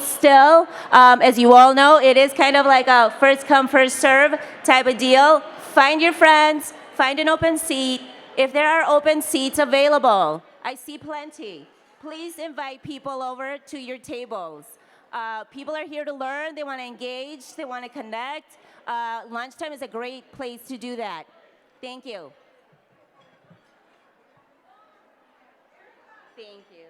still. As you all know, it is kind of like a first come, first serve type of deal. Find your friends, find an open seat. If there are open seats available, I see plenty. Please invite people over to your tables. People are here to learn, they want to engage, they want to connect. Lunchtime is a great place to do that. Thank you. Thank you.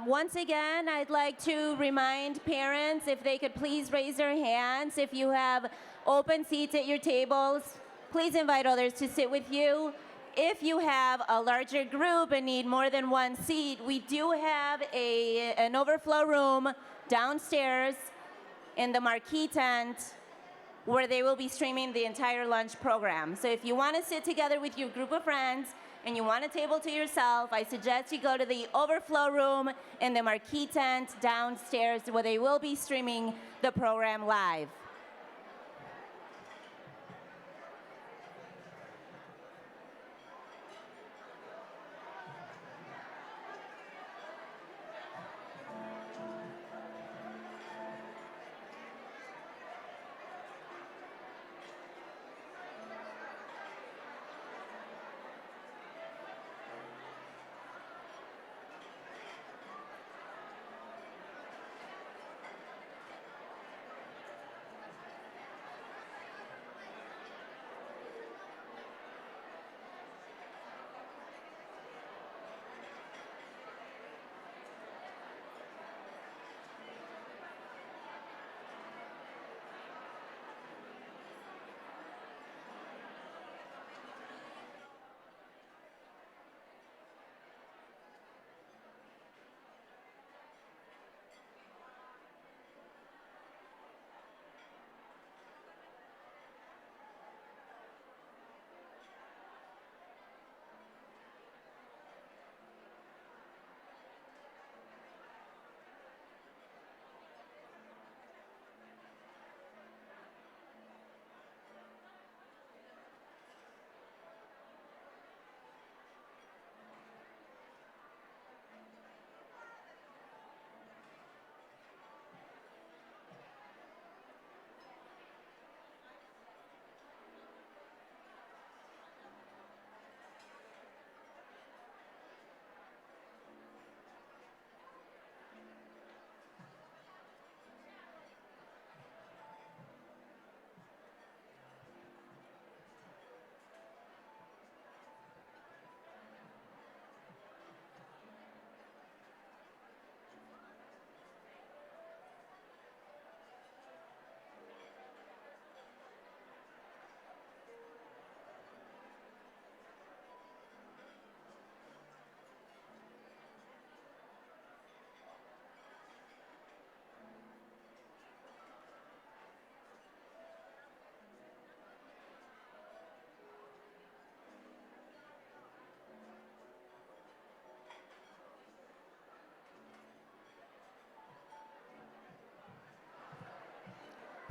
Once again, I'd like to remind parents if they could please raise their hands. If you have open seats at your tables, please invite others to sit with you. If you have a larger group and need more than one seat, we do have an overflow room downstairs in the marquee tent where they will be streaming the entire lunch program. So if you want to sit together with your group of friends and you want a table to yourself, I suggest you go to the overflow room in the marquee tent downstairs where they will be streaming the program live.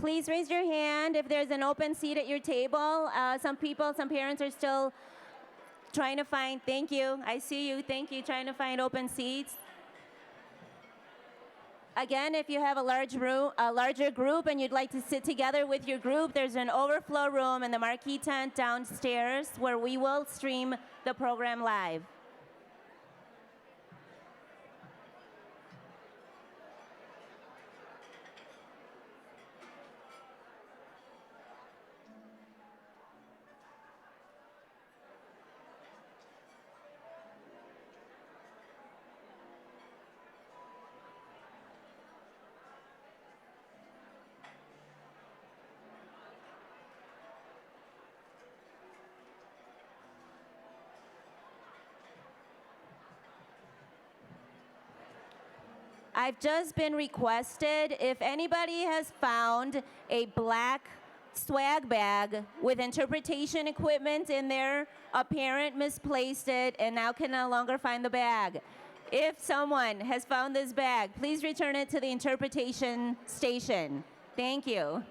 Please raise your hand if there's an open seat at your table. Some parents are still trying to find, thank you, I see you, thank you, trying to find open seats. Again, if you have a larger group and you'd like to sit together with your group, there's an overflow room in the marquee tent downstairs where we will stream the program live. I've just been requested, if anybody has found a black swag bag with interpretation equipment in there, a parent misplaced it and now can no longer find the bag. If someone has found this bag, please return it to the interpretation station. Thank you.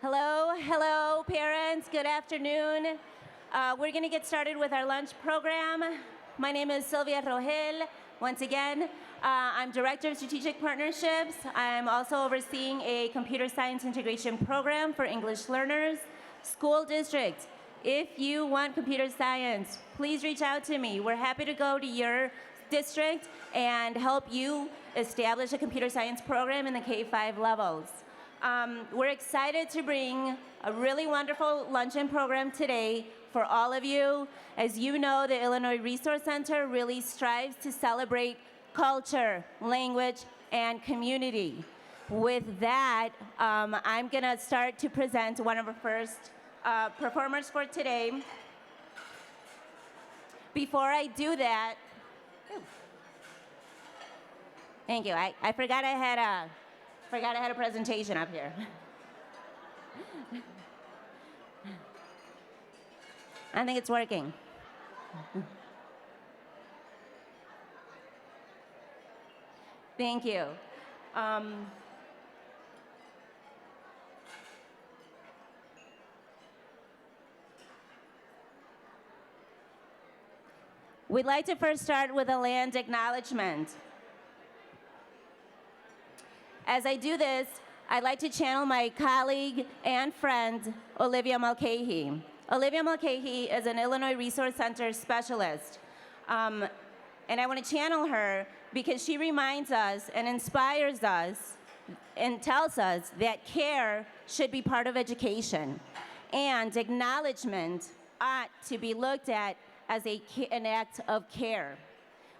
Hello, parents. Good afternoon. We're going to get started with our lunch program. My name is Silvia Rogel. Once again, I'm Director of Strategic Partnerships. I'm also overseeing a computer science integration program for English learners. School district, if you want computer science, please reach out to me. We're happy to go to your district and help you establish a computer science program in the K-5 levels. We're excited to bring a really wonderful luncheon program today for all of you. As you know, the Illinois Resource Center really strives to celebrate culture, language, and community. With that, I'm gonna start to present one of our first performers for today. Before I do that, thank you. I forgot I had a presentation up here. I think it's working. Thank you. We'd like to first start with a land acknowledgement. As I do this, I'd like to channel my colleague and friend, Olivia Mulcahy. Olivia Mulcahy is an Illinois Resource Center specialist. And I want to channel her because she reminds us and inspires us and tells us that care should be part of education. And acknowledgement ought to be looked at as an act of care.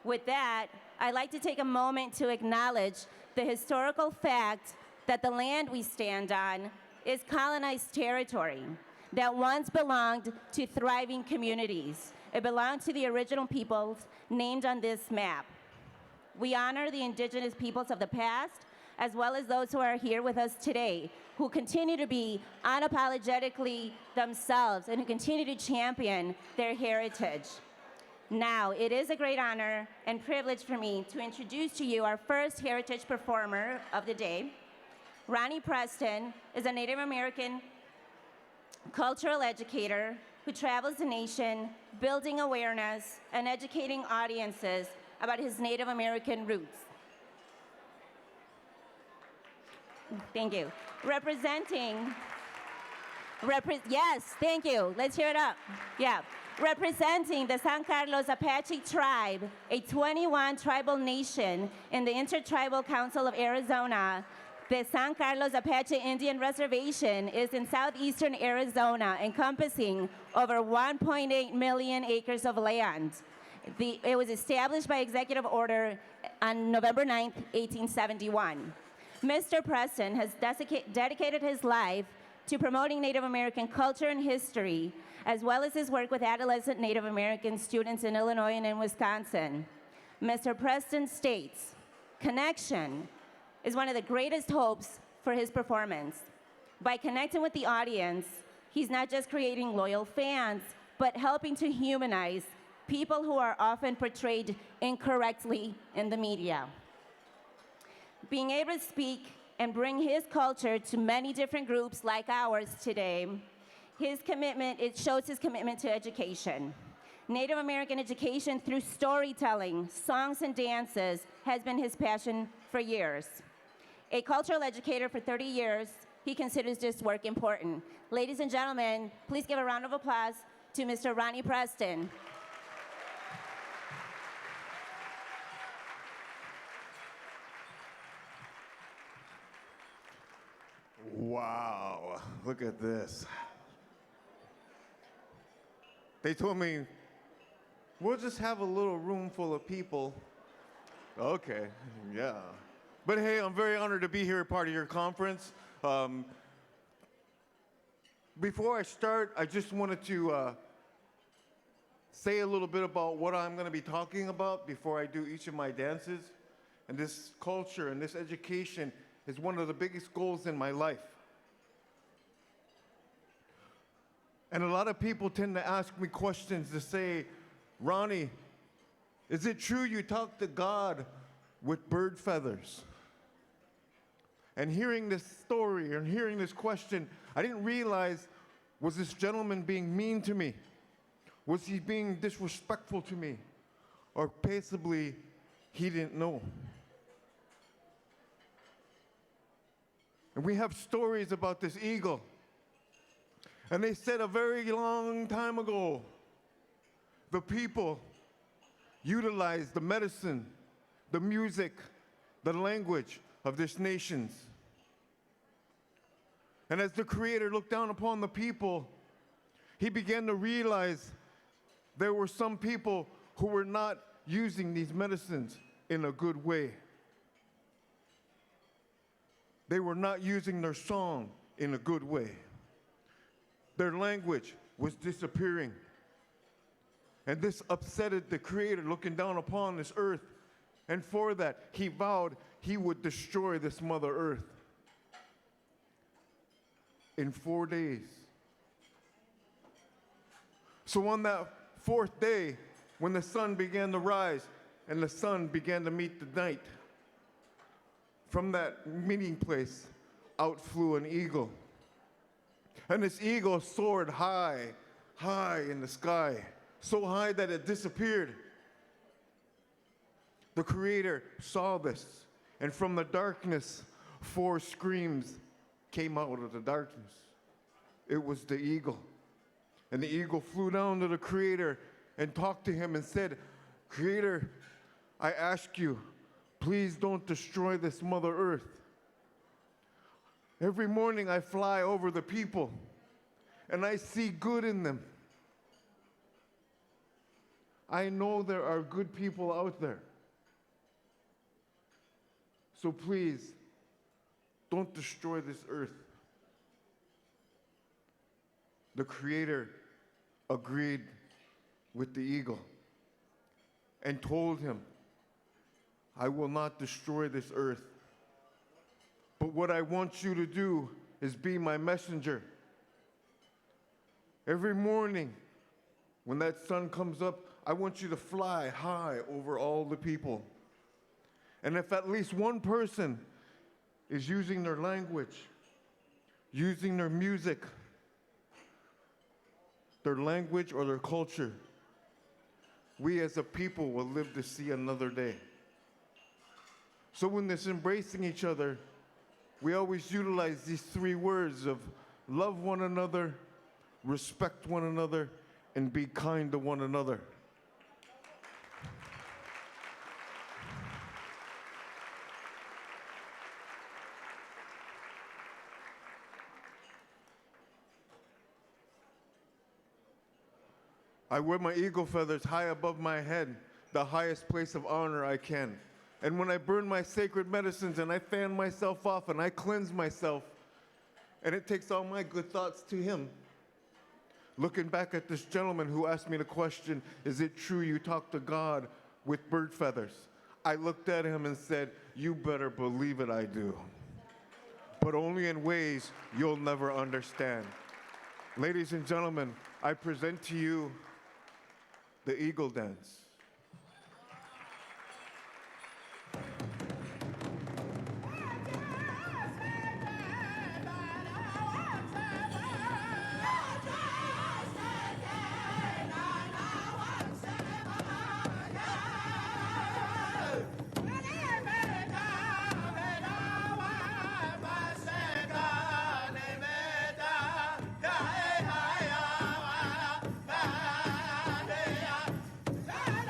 With that, I'd like to take a moment to acknowledge the historical fact that the land we stand on is colonized territory that once belonged to thriving communities. It belonged to the original peoples named on this map. We honor the indigenous peoples of the past, as well as those who are here with us today, who continue to be unapologetically themselves and who continue to champion their heritage. Now, it is a great honor and privilege for me to introduce to you our first heritage performer of the day. Ronald Preston is a Native American cultural educator who travels the nation, building awareness and educating audiences about his Native American roots. Thank you. Yes, thank you. Let's hear it up. Yeah. Representing the San Carlos Apache tribe, a 21 tribal nation in the Intertribal Council of Arizona, the San Carlos Apache Indian Reservation is in southeastern Arizona, encompassing over 1.8 million acres of land. It was established by executive order on November 9th, 1871. Mr. Preston has dedicated his life to promoting Native American culture and history, as well as his work with adolescent Native American students in Illinois and in Wisconsin. Mr. Preston states, "Connection is one of the greatest hopes for his performance. By connecting with the audience, he's not just creating loyal fans, but helping to humanize people who are often portrayed incorrectly in the media." Being able to speak and bring his culture to many different groups like ours today, it shows his commitment to education. Native American education through storytelling, songs, and dances has been his passion for years. A cultural educator for 30 years, he considers this work important. Ladies and gentlemen, please give a round of applause to Mr. Ronald Preston. Wow, look at this. They told me, we'll just have a little room full of people. Okay, yeah. But hey, I'm very honored to be here, part of your conference. Before I start, I just wanted to say a little bit about what I'm gonna be talking about before I do each of my dances. And this culture and this education is one of the biggest goals in my life. And a lot of people tend to ask me questions to say, "Ronnie, is it true you talk to God with bird feathers?" And hearing this story and hearing this question, I didn't realize, was this gentleman being mean to me? Was he being disrespectful to me? Or possibly he didn't know. And we have stories about this eagle. And they said a very long time ago, the people utilized the medicine, the music, the language of this nations. And as the Creator looked down upon the people, he began to realize there were some people who were not using these medicines in a good way. They were not using their song in a good way. Their language was disappearing. And this upsetted the Creator looking down upon this earth. And for that, he vowed he would destroy this Mother Earth in 4 days. So on that fourth day, when the sun began to rise and the sun began to meet the night, from that meeting place, out flew an eagle. And this eagle soared high, high in the sky, so high that it disappeared. The Creator saw this, and from the darkness, 4 screams came out of the darkness. It was the eagle. And the eagle flew down to the Creator and talked to him and said, Creator, I ask you, please don't destroy this Mother Earth. Every morning I fly over the people, and I see good in them. I know there are good people out there. So please, don't destroy this earth. The Creator agreed with the eagle and told him, I will not destroy this earth. But what I want you to do is be my messenger. Every morning, when that sun comes up, I want you to fly high over all the people. And if at least one person is using their language, using their music, their language or their culture, we as a people will live to see another day. So in this embracing each other, we always utilize these 3 words of love one another, respect one another, and be kind to one another. I wear my eagle feathers high above my head, the highest place of honor I can. And when I burn my sacred medicines and I fan myself off and I cleanse myself, and it takes all my good thoughts to him. Looking back at this gentleman who asked me the question, is it true you talk to God with bird feathers? I looked at him and said, you better believe it, I do. But only in ways you'll never understand. Ladies and gentlemen, I present to you the Eagle Dance. Yeah.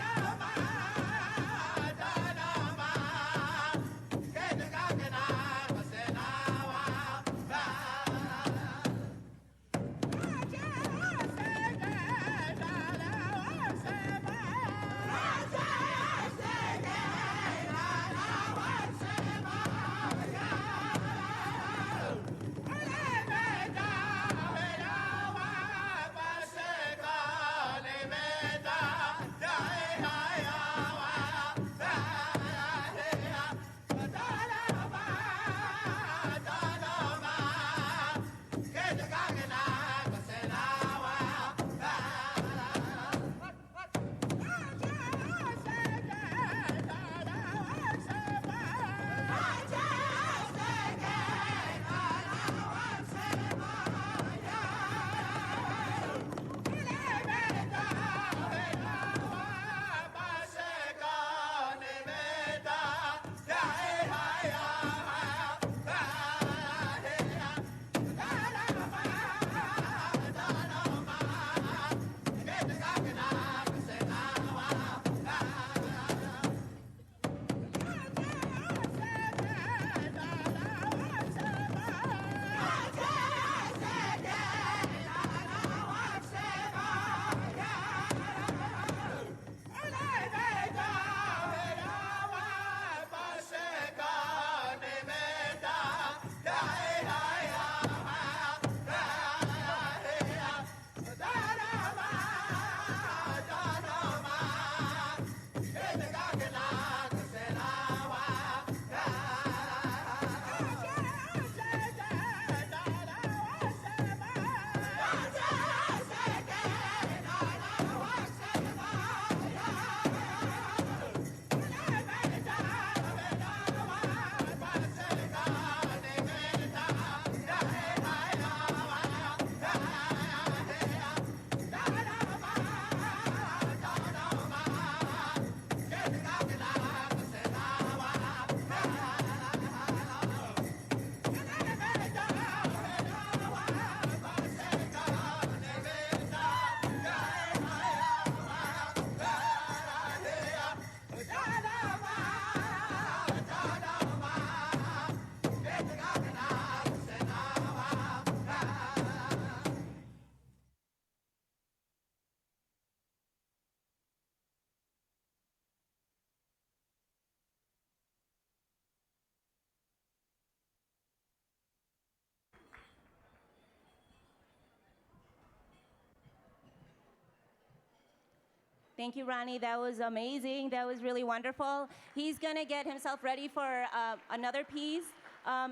Thank you, Ronnie. That was amazing. That was really wonderful. He's going to get himself ready for another piece.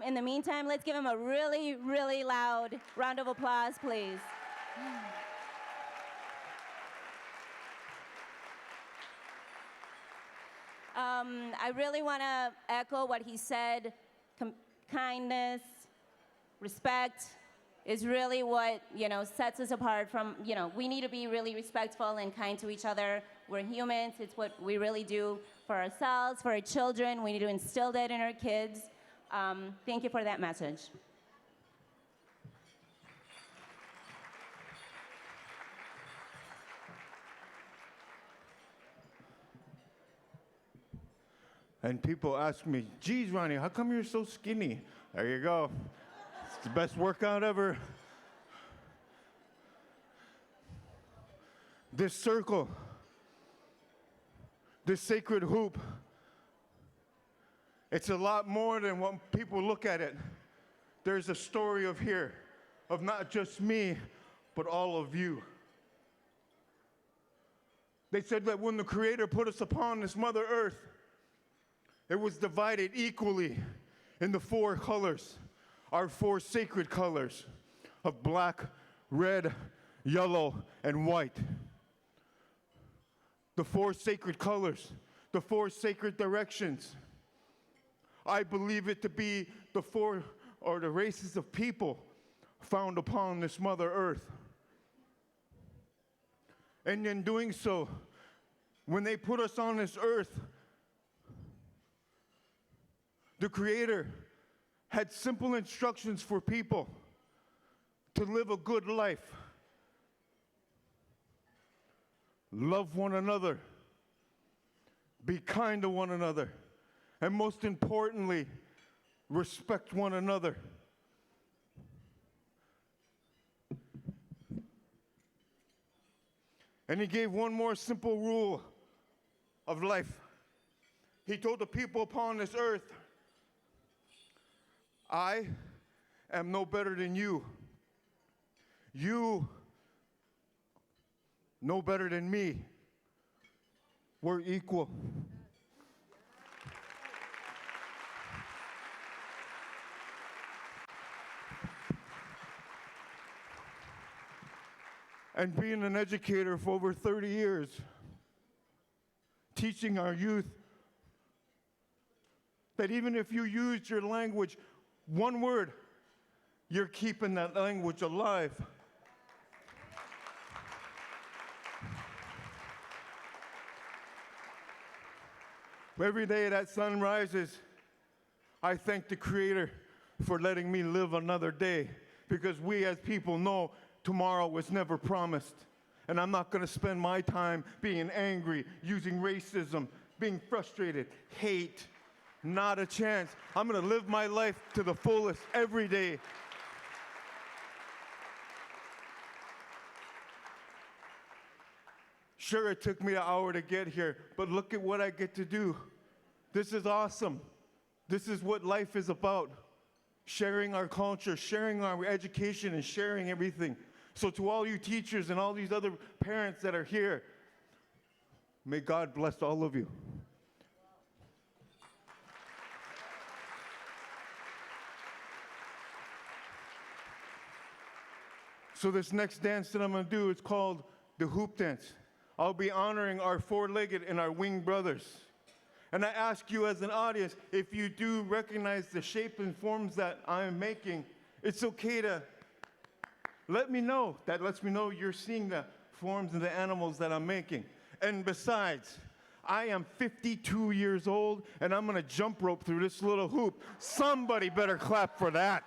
In the meantime, let's give him a really, really loud round of applause, please. I really want to echo what he said. Kindness, respect is really what, sets us apart from, we need to be really respectful and kind to each other. We're humans. It's what we really do for ourselves, for our children. We need to instill that in our kids. Thank you for that message. And people ask me, geez, Ronnie, how come you're so skinny? There you go. It's the best workout ever. This circle, this sacred hoop, it's a lot more than what people look at it. There's a story of here, of not just me, but all of you. They said that when the Creator put us upon this Mother Earth, it was divided equally in the 4 colors, our 4 sacred colors of black, red, yellow, and white. The 4 sacred colors, the 4 sacred directions. I believe it to be the 4 or the races of people found upon this Mother Earth. And in doing so, when they put us on this earth, the Creator had simple instructions for people to live a good life. Love one another. Be kind to one another. And most importantly, respect one another. And he gave one more simple rule of life. He told the people upon this earth, I am no better than you. You no better than me. We're equal. And being an educator for over 30 years, teaching our youth that even if you use your language one word, you're keeping that language alive. Every day that sun rises, I thank the Creator for letting me live another day, because we as people know tomorrow was never promised. And I'm not going to spend my time being angry, using racism, being frustrated, hate. Not a chance. I'm going to live my life to the fullest every day. Sure, it took me an hour to get here, but look at what I get to do. This is awesome. This is what life is about. Sharing our culture, sharing our education, and sharing everything. So to all you teachers and all these other parents that are here, may God bless all of you. So this next dance that I'm going to do is called the hoop dance. I'll be honoring our 4-legged and our winged brothers. And I ask you as an audience, if you do recognize the shape and forms that I am making, it's okay to let me know. That lets me know you're seeing the forms and the animals that I'm making. And besides, I am 52 years old, and I'm going to jump rope through this little hoop. Somebody better clap for that.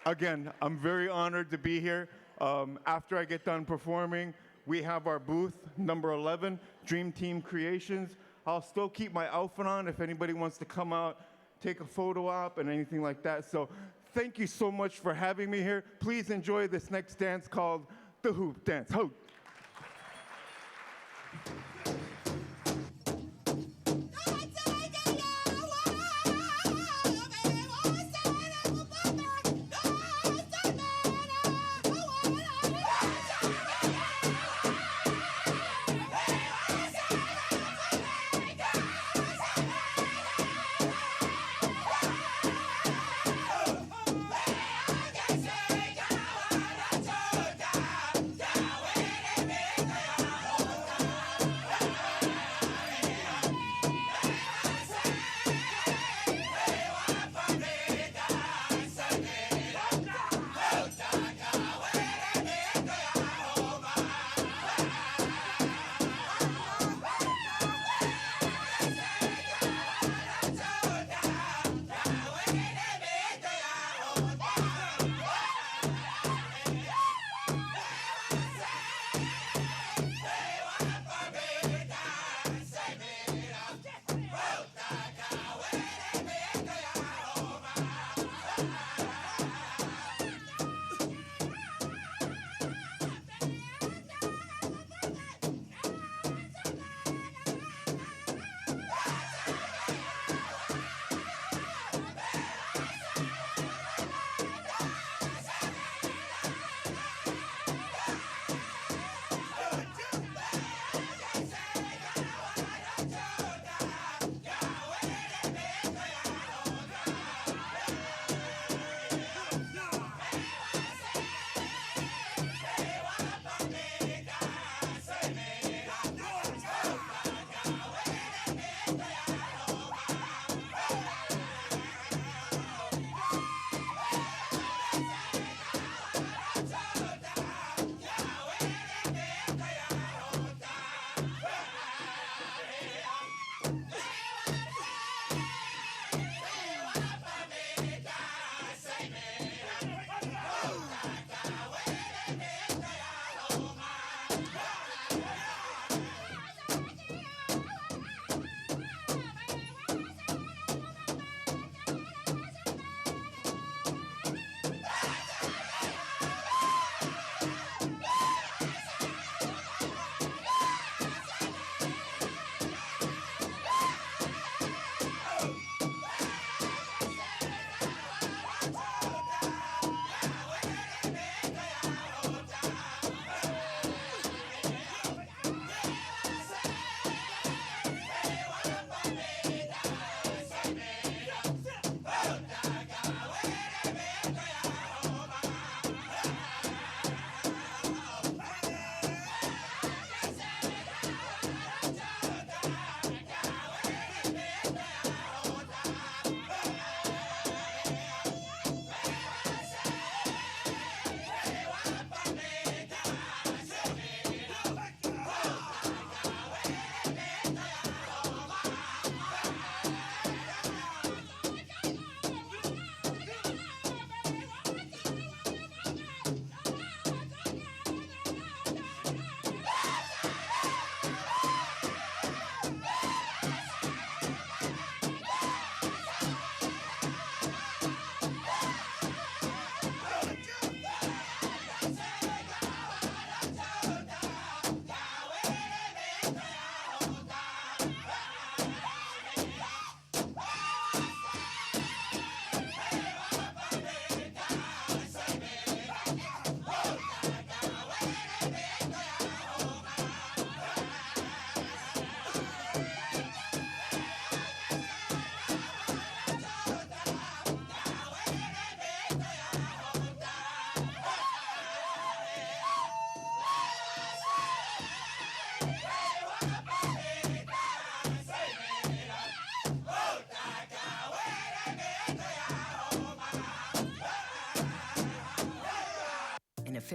Again, I'm very honored to be here. After I get done performing, we have our booth, number 11, Dream Team Creations. I'll still keep my outfit on if anybody wants to come out, take a photo op and anything like that. So thank you so much for having me here. Please enjoy this next dance called the hoop dance. Ho!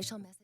official message.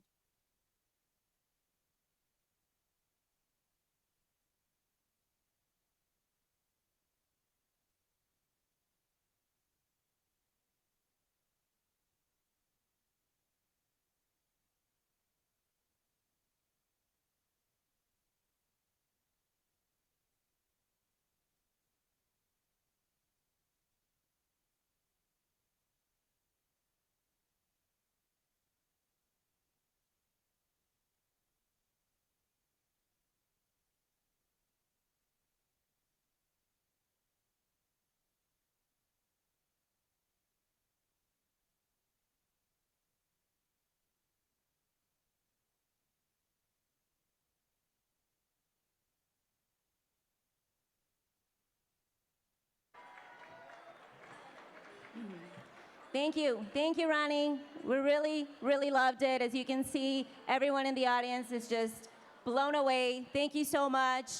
Thank you. Thank you, Ronnie. We really, really loved it. As you can see, everyone in the audience is just blown away. Thank you so much.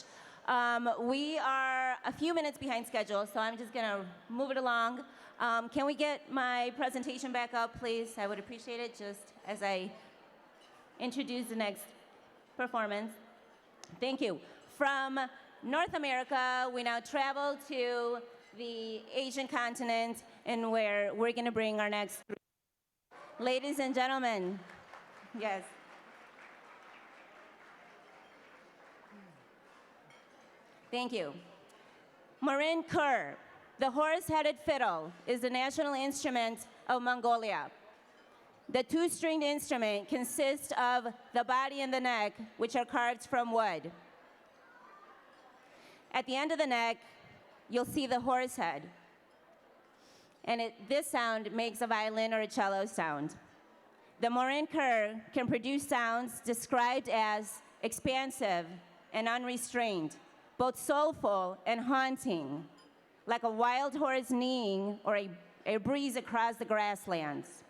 We are a few minutes behind schedule, so I'm just going to move it along. Can we get my presentation back up, please? I would appreciate it just as I introduce the next performance. Thank you. From North America, we now travel to the Asian continent, and where we're going to bring our next group. Ladies and gentlemen, yes. Thank you. Morin Khuur, the horse-headed fiddle, is the national instrument of Mongolia. The two-stringed instrument consists of the body and the neck, which are carved from wood. At the end of the neck, you'll see the horse head. And this sound makes a violin or a cello sound. The Morin Khuur can produce sounds described as expansive and unrestrained, both soulful and haunting, like a wild horse neighing or a breeze across the grasslands.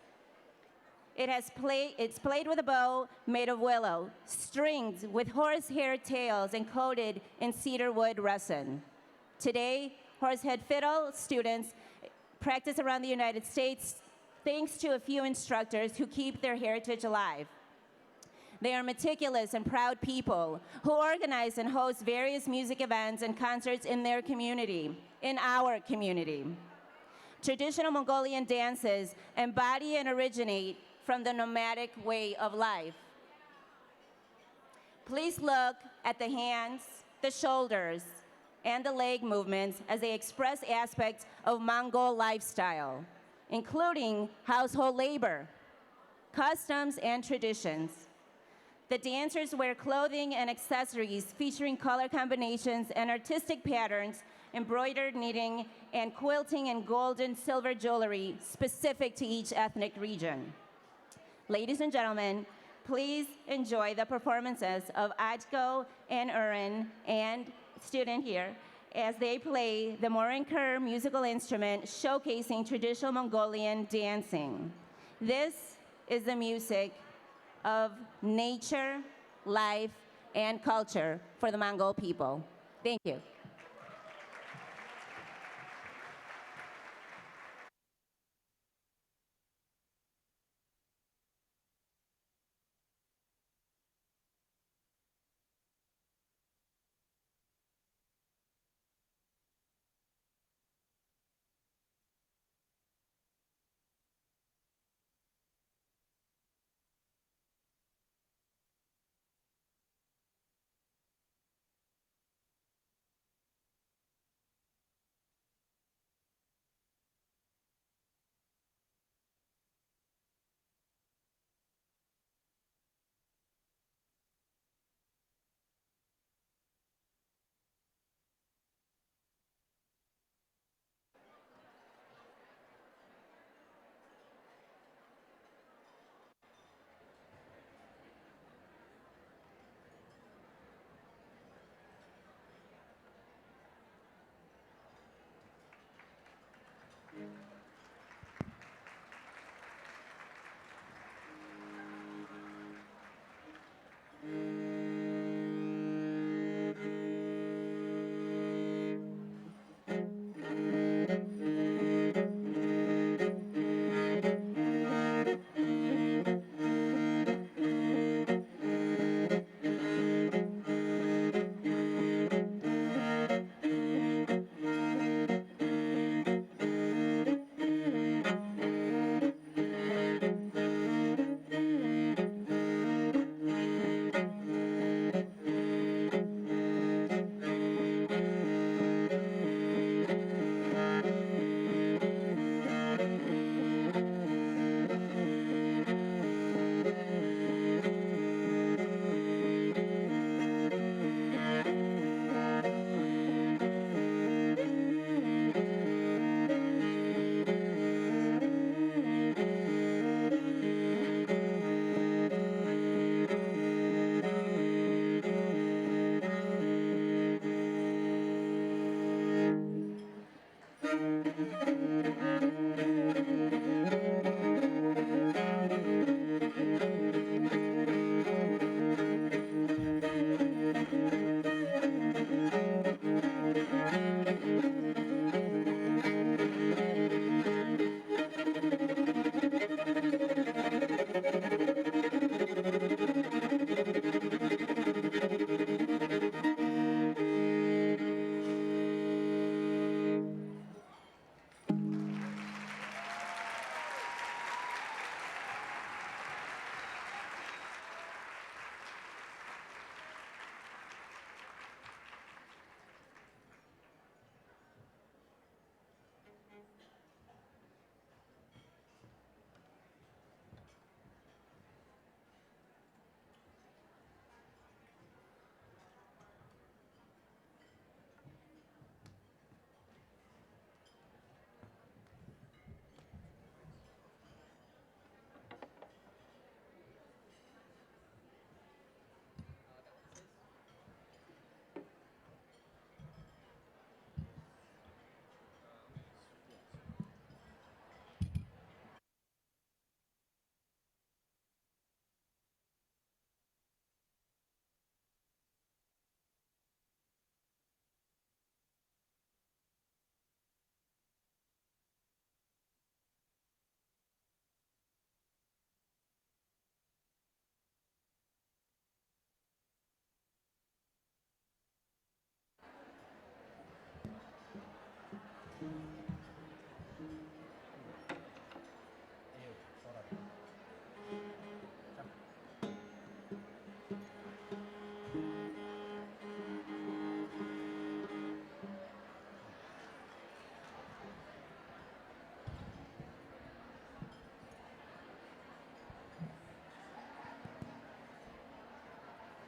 It's played with a bow made of willow, stringed with horsehair tails and coated in cedar wood resin. Today, horsehead fiddle students practice around the United States thanks to a few instructors who keep their heritage alive. They are meticulous and proud people who organize and host various music events and concerts in their community, in our community. Traditional Mongolian dances embody and originate from the nomadic way of life. Please look at the hands, the shoulders, and the leg movements as they express aspects of Mongol lifestyle, including household labor, customs, and traditions. The dancers wear clothing and accessories featuring color combinations and artistic patterns, embroidered knitting, and quilting and gold and silver jewelry specific to each ethnic region. Ladies and gentlemen, please enjoy the performances of Otgo and Urin and student here as they play the Morin Khuur musical instrument showcasing traditional Mongolian dancing. This is the music of nature, life, and culture for the Mongol people. Thank you.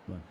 One.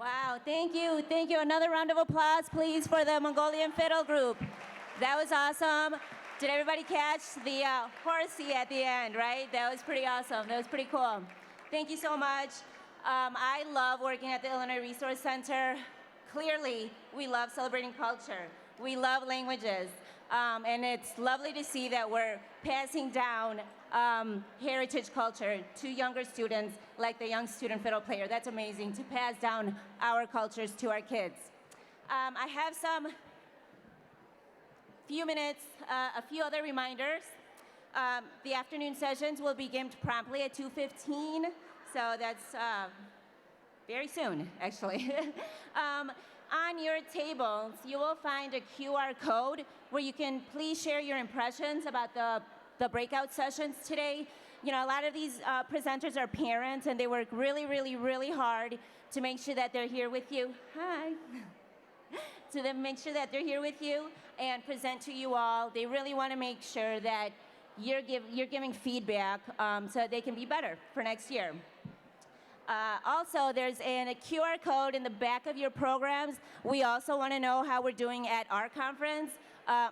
Wow, thank you, thank you. Another round of applause, please, for the Mongolian Fiddle group. That was awesome. Did everybody catch the horsey at the end, right? That was pretty awesome. That was pretty cool. Thank you so much. I love working at the Illinois Resource Center. Clearly, we love celebrating culture. We love languages. And it's lovely to see that we're passing down heritage culture to younger students, like the young student fiddle player. That's amazing, to pass down our cultures to our kids. I have some few minutes, a few other reminders. The afternoon sessions will begin promptly at 2:15, so that's very soon, actually. on your tables, you will find a QR code where you can please share your impressions about the breakout sessions today. You know, a lot of these presenters are parents, and they work really, really, really hard to make sure that they're here with you. Hi. To then make sure that they're here with you and present to you all. They really want to make sure that you're giving feedback so that they can be better for next year. Also, there's a QR code in the back of your programs. We also want to know how we're doing at our conference.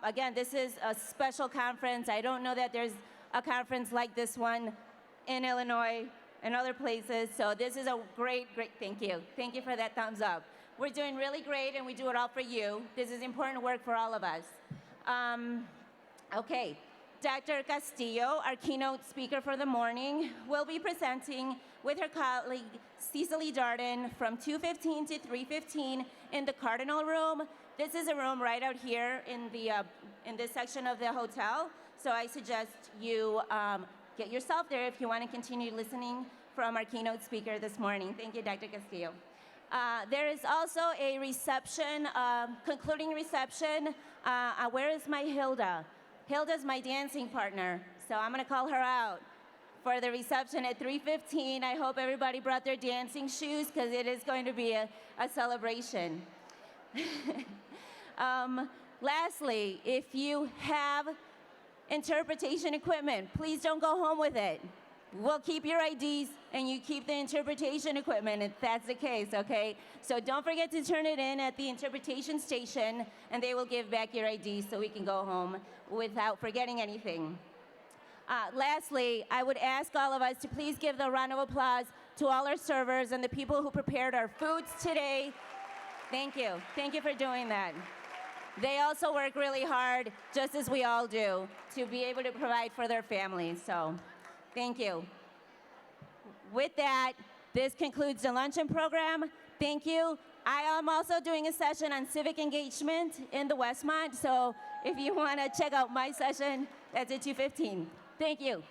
Again, this is a special conference. I don't know that there's a conference like this one in Illinois and other places. So this is a great, thank you. Thank you for that thumbs up. We're doing really great, and we do it all for you. This is important work for all of us. Okay. Dr. Castillo, our keynote speaker for the morning, will be presenting with her colleague Cecily Darden from 2:15 to 3:15 in the Cardinal Room. This is a room right out here in this section of the hotel. So I suggest you get yourself there if you want to continue listening from our keynote speaker this morning. Thank you, Dr. Castillo. There is also a reception, concluding reception. Where is my Hilda? Hilda's my dancing partner, so I'm going to call her out for the reception at 3:15. I hope everybody brought their dancing shoes because it is going to be a celebration. Lastly, if you have interpretation equipment, please don't go home with it. We'll keep your IDs and you keep the interpretation equipment if that's the case, okay? So don't forget to turn it in at the interpretation station and they will give back your IDs so we can go home without forgetting anything. Lastly, I would ask all of us to please give the round of applause to all our servers and the people who prepared our foods today. Thank you. Thank you for doing that. They also work really hard, just as we all do, to be able to provide for their families. So thank you. With that, this concludes the luncheon program. Thank you. I am also doing a session on civic engagement in the Westmont. So if you want to check out my session, that's at 2:15. Thank you.